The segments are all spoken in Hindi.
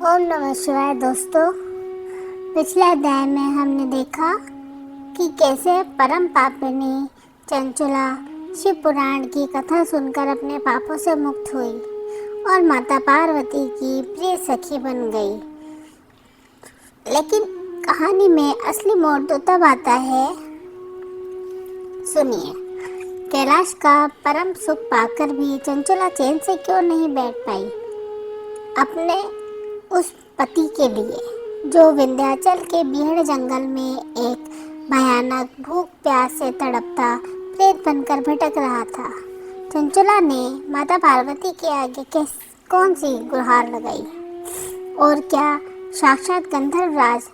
ओम नमः शिवाय दोस्तों। पिछले अध्याय में हमने देखा कि कैसे परम पापिनी चंचला शिव पुराण की कथा सुनकर अपने पापों से मुक्त हुई और माता पार्वती की प्रिय सखी बन गई। लेकिन कहानी में असली मोड़ तो तब आता है, सुनिए। कैलाश का परम सुख पाकर भी चंचला चैन से क्यों नहीं बैठ पाई अपने उस पति के लिए जो विंध्याचल के बीहड़ जंगल में एक भयानक भूख प्यास से तड़पता प्रेत बनकर भटक रहा था। चंचला ने माता पार्वती के आगे कौन सी गुहार लगाई और क्या साक्षात गंधर्वराज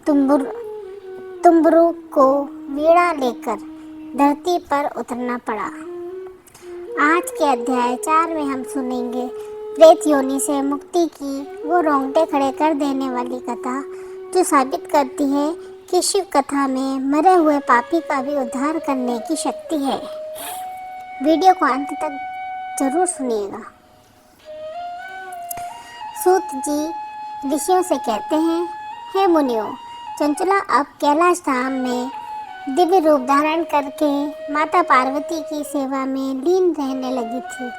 तुम्बुरु को वीणा लेकर धरती पर उतरना पड़ा। आज के अध्याय 4 में हम सुनेंगे प्रेत योनि से मुक्ति की वो रोंगटे खड़े कर देने वाली कथा, जो साबित करती है कि शिव कथा में मरे हुए पापी का भी उद्धार करने की शक्ति है। वीडियो को अंत तक जरूर सुनिएगा। सूत जी ऋषियों से कहते हैं, हे मुनियों, चंचला अब कैलाश धाम में दिव्य रूप धारण करके माता पार्वती की सेवा में लीन रहने लगी थी।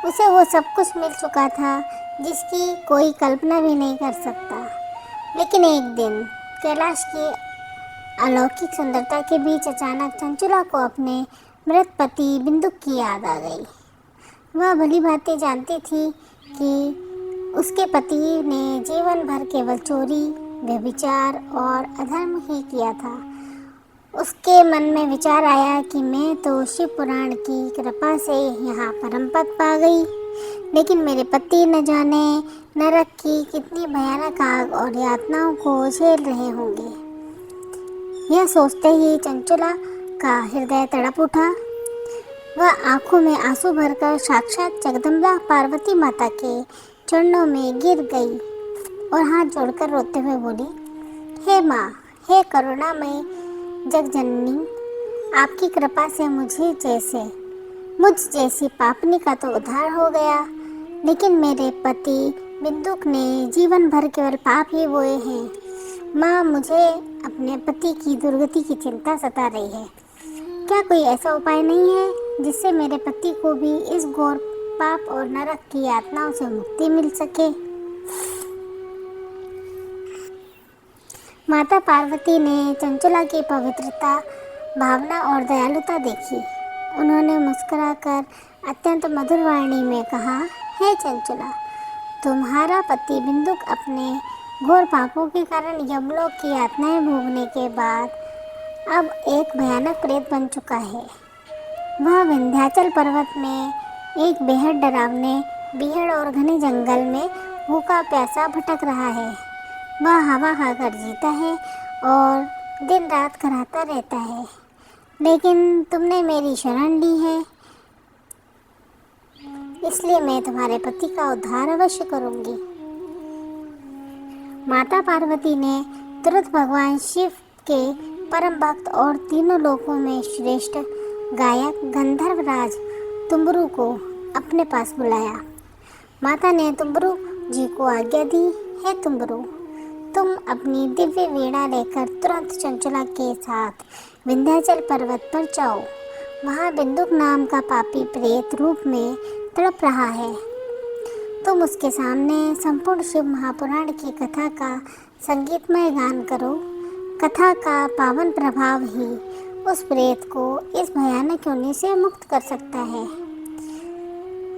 उसे वो सब कुछ मिल चुका था जिसकी कोई कल्पना भी नहीं कर सकता। लेकिन एक दिन कैलाश की अलौकिक सुंदरता के बीच अचानक चंचला को अपने मृत पति बिंदुक की याद आ गई। वह भली भांति जानती थी कि उसके पति ने जीवन भर केवल चोरी, व्यभिचार और अधर्म ही किया था। उसके मन में विचार आया कि मैं तो शिव पुराण की कृपा से यहाँ परम पद पा गई, लेकिन मेरे पति न जाने नरक की कितनी भयानक आग और यातनाओं को झेल रहे होंगे। यह सोचते ही चंचला का हृदय तड़प उठा। वह आंखों में आंसू भरकर साक्षात जगदम्बा पार्वती माता के चरणों में गिर गई और हाथ जोड़कर रोते हुए बोली, हे माँ, हे करुणामयी जगजननी, आपकी कृपा से मुझ जैसी पापनी का तो उद्धार हो गया, लेकिन मेरे पति बिंदुक ने जीवन भर केवल पाप ही बोए हैं। माँ, मुझे अपने पति की दुर्गति की चिंता सता रही है। क्या कोई ऐसा उपाय नहीं है जिससे मेरे पति को भी इस घोर पाप और नरक की यातनाओं से मुक्ति मिल सके? माता पार्वती ने चंचला की पवित्रता, भावना और दयालुता देखी। उन्होंने मुस्कुराकर अत्यंत मधुर वाणी में कहा, हे चंचला, तुम्हारा पति बिंदुक अपने घोर पापों के कारण यमलोक की यातनाएं भोगने के बाद अब एक भयानक प्रेत बन चुका है। वह विंध्याचल पर्वत में एक बेहद डरावने बीहड़ और घने जंगल में भूखा प्यासा भटक रहा है। वह हवा खाकर जीता है और दिन रात कराहता रहता है, लेकिन तुमने मेरी शरण ली है, इसलिए मैं तुम्हारे पति का उद्धार अवश्य करूंगी। माता पार्वती ने तुरंत भगवान शिव के परम भक्त और तीनों लोकों में श्रेष्ठ गायक गंधर्वराज तुम्बुरु को अपने पास बुलाया। माता ने तुम्बुरु जी को आज्ञा दी, हे तुम्बुरु, तुम अपनी दिव्य वीणा लेकर तुरंत चंचला के साथ विंध्याचल पर्वत पर जाओ। वहाँ बिंदुक नाम का पापी प्रेत रूप में तड़प रहा है। तुम उसके सामने संपूर्ण शिव महापुराण की कथा का संगीतमय गान करो। कथा का पावन प्रभाव ही उस प्रेत को इस भयानक योनि से मुक्त कर सकता है।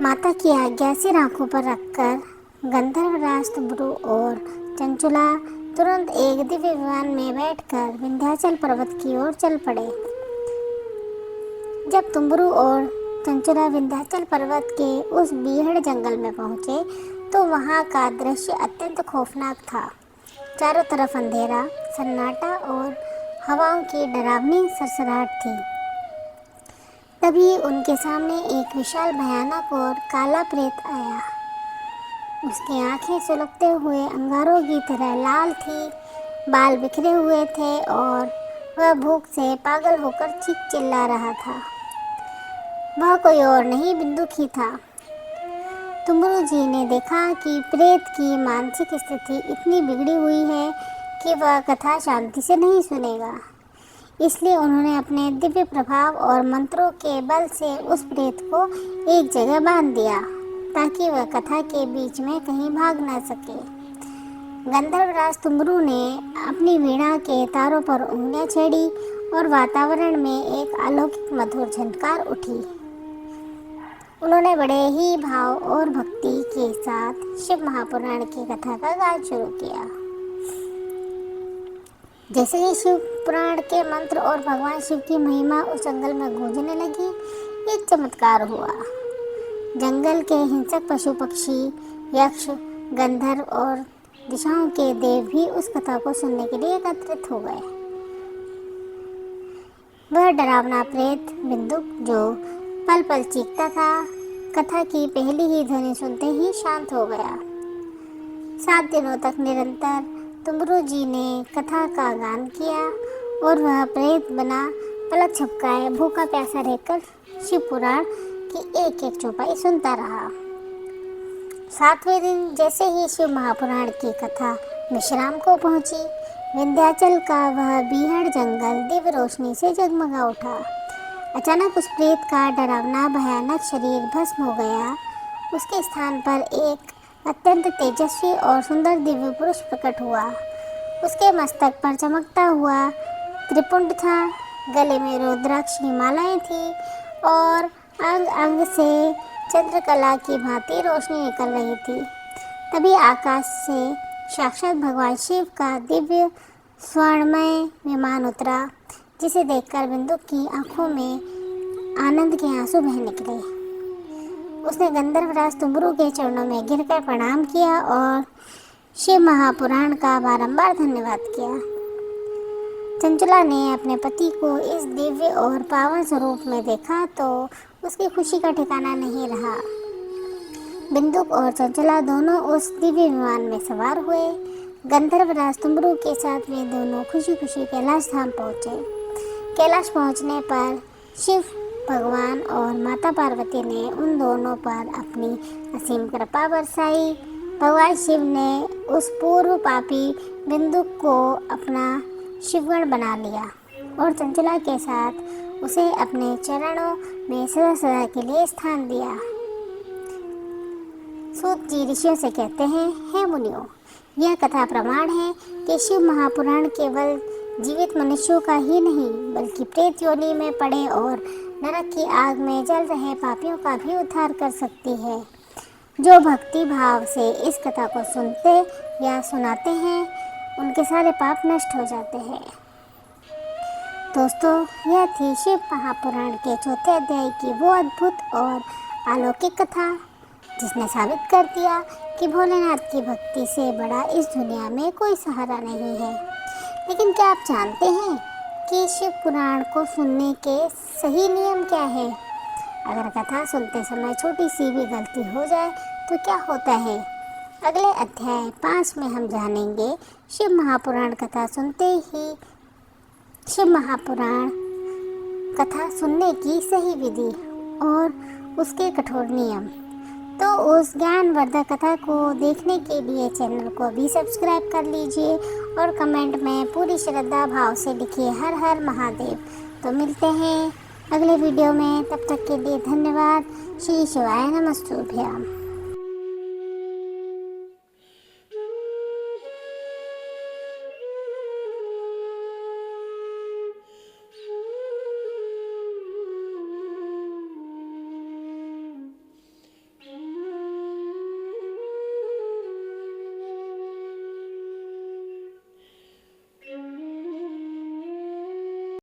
माता की आज्ञा सिर आंखों पर रखकर गंधर्वराज तुम्बुरु और चंचला तुरंत एक दिव्य विमान में बैठकर विंध्याचल पर्वत की ओर चल पड़े। जब तुम्बुरु और चंचला विंध्याचल पर्वत के उस बीहड़ जंगल में पहुंचे तो वहां का दृश्य अत्यंत खौफनाक था। चारों तरफ अंधेरा, सन्नाटा और हवाओं की डरावनी सरसराहट थी। तभी उनके सामने एक विशाल, भयानक और काला प्रेत आया। उसकी आंखें सुलगते हुए अंगारों की तरह लाल थी, बाल बिखरे हुए थे और वह भूख से पागल होकर चीख चिल्ला रहा था। वह कोई और नहीं, बिंदुक ही था। तुमरू जी ने देखा कि प्रेत की मानसिक स्थिति इतनी बिगड़ी हुई है कि वह कथा शांति से नहीं सुनेगा। इसलिए उन्होंने अपने दिव्य प्रभाव और मंत्रों के बल से उस प्रेत को एक जगह बांध दिया ताकि वह कथा के बीच में कहीं भाग न सके। गंधर्वराज तुमरू ने अपनी वीणा के तारों पर उंगलियां छेड़ी और वातावरण में एक अलौकिक मधुर झनकार उठी। उन्होंने बड़े ही भाव और भक्ति के साथ शिव महापुराण की कथा का गान शुरू किया। जैसे ही शिव पुराण के मंत्र और भगवान शिव की महिमा उस जंगल में गूंजने लगी, एक चमत्कार हुआ। जंगल के हिंसक पशु पक्षी, यक्ष, गंधर्व और दिशाओं के देव भी उस कथा को सुनने के लिए एकत्रित हो गए। वह डरावना प्रेत बिंदुक जो पल पल चीखता था, कथा की पहली ही ध्वनि सुनते ही शांत हो गया। 7 दिनों तक निरंतर तुमरू जी ने कथा का गान किया और वह प्रेत बना पलक झपकाए भूखा प्यासा रहकर शिव पुराण की एक एक चौपाई सुनता रहा। 7वें दिन जैसे ही शिव महापुराण की कथा विश्राम को पहुंची, विंध्याचल का वह बीहड़ जंगल दिव्य रोशनी से जगमगा उठा। अचानक उस प्रेत का डरावना भयानक शरीर भस्म हो गया। उसके स्थान पर एक अत्यंत तेजस्वी और सुंदर दिव्य पुरुष प्रकट हुआ। उसके मस्तक पर चमकता हुआ त्रिपुंड था, गले में रुद्राक्ष की मालाएं थी और अंग अंग से चंद्रकला की भांति रोशनी निकल रही थी। तभी आकाश से साक्षात भगवान शिव का दिव्य स्वर्णमय विमान उतरा, जिसे देखकर बिंदुक की आंखों में आनंद के आंसू बह निकले। उसने गंधर्वराज तुमरू के चरणों में गिरकर प्रणाम किया और शिव महापुराण का बारंबार धन्यवाद किया। चंचला ने अपने पति को इस दिव्य और पावन स्वरूप में देखा तो उसकी खुशी का ठिकाना नहीं रहा। बिंदुक और चंचला दोनों उस दिव्य विमान में सवार हुए। गंधर्वराज तुमरू के साथ वे दोनों खुशी खुशी कैलाश धाम पहुँचे। कैलाश पहुँचने पर शिव भगवान और माता पार्वती ने उन दोनों पर अपनी असीम कृपा बरसाई। भगवान शिव ने उस पूर्व पापी बिंदुक को अपना शिवगण बना लिया और चंचला के साथ उसे अपने चरणों में सदा सदा के लिए स्थान दिया। सूत जी ऋषियों से कहते हैं, हे मुनियों, यह कथा प्रमाण है कि शिव महापुराण केवल जीवित मनुष्यों का ही नहीं बल्कि प्रेत योनि में पड़े और नरक की आग में जल रहे पापियों का भी उद्धार कर सकती है। जो भक्ति भाव से इस कथा को सुनते या सुनाते हैं, उनके सारे पाप नष्ट हो जाते हैं। दोस्तों, यह थी शिव महापुराण के 4थे अध्याय की वो अद्भुत और अलौकिक कथा जिसने साबित कर दिया कि भोलेनाथ की भक्ति से बड़ा इस दुनिया में कोई सहारा नहीं है। लेकिन क्या आप जानते हैं कि शिव पुराण को सुनने के सही नियम क्या है? अगर कथा सुनते समय छोटी सी भी गलती हो जाए तो क्या होता है? अगले अध्याय 5 में हम जानेंगे शिव महापुराण कथा सुनते ही शिव महापुराण कथा सुनने की सही विधि और उसके कठोर नियम। तो उस ज्ञानवर्धक कथा को देखने के लिए चैनल को भी सब्सक्राइब कर लीजिए और कमेंट में पूरी श्रद्धा भाव से लिखिए हर हर महादेव। तो मिलते हैं अगले वीडियो में, तब तक के लिए धन्यवाद। श्री शिवाय नमस्तुभ्याम।